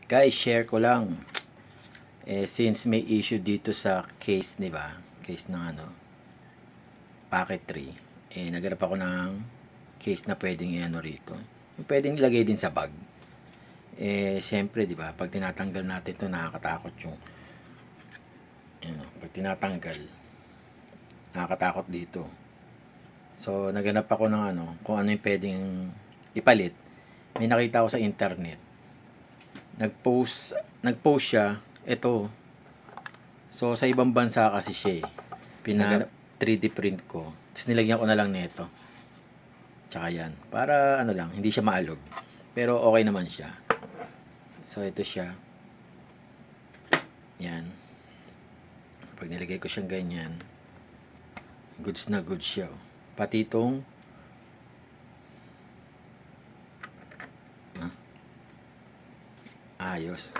Guys, share ko lang. Since may issue dito sa case, di ba? Case ng packetry. Naghanap ako ng case na pwedeng rito. Yung pwedeng ilagay din sa bag. Siyempre, di ba? Pag tinatanggal natin ito, nakakatakot yung pag tinatanggal, nakakatakot dito. So, naghanap ako ng kung ano yung pwedeng ipalit. May nakita ako sa internet. Nag-post siya, ito. So, sa ibang bansa kasi siya Pinag 3D print ko. Tapos nilagyan ko na lang nito. Tsaka yan. Para lang, hindi siya maalog. Pero okay naman siya. So, ito siya. Yan. Pag nilagay ko siyang ganyan, goods na goods siya. Pati itong ayos.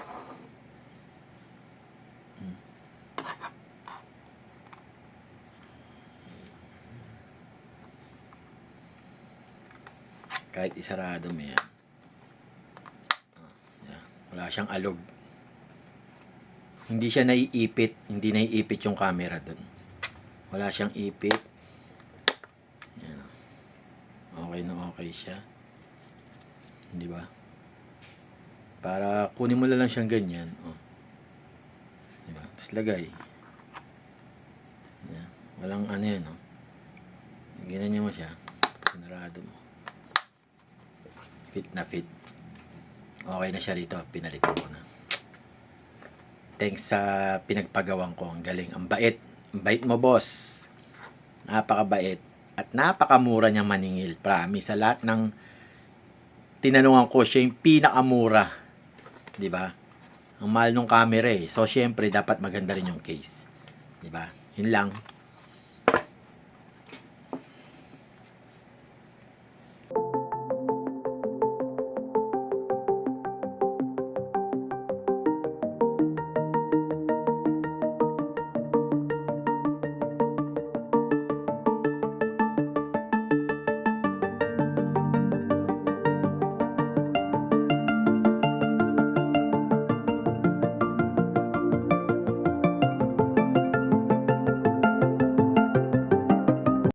Kahit isarado mo yan. Wala siyang alog. Hindi siya naiipit. Hindi naiipit yung camera dun. Wala siyang ipit. Yan. Okay na okay siya. Di ba? Para kunin mo lang siyang ganyan. Diba? Tapos lagay. Yan. Walang yan. Ginanya mo siya. Sinarado mo. Fit na fit. Okay na siya rito. Pinalitan ko na. Thanks sa pinagpagawan ko. Ang galing. Ang bait. Ang bait mo, boss. Napakabait. At napakamura niyang maningil. Promise. Sa lahat ng tinanungan ko, siya yung pinakamura. Diba? Ang mahal nung camera So, syempre, dapat maganda rin yung case. Diba? Yun lang.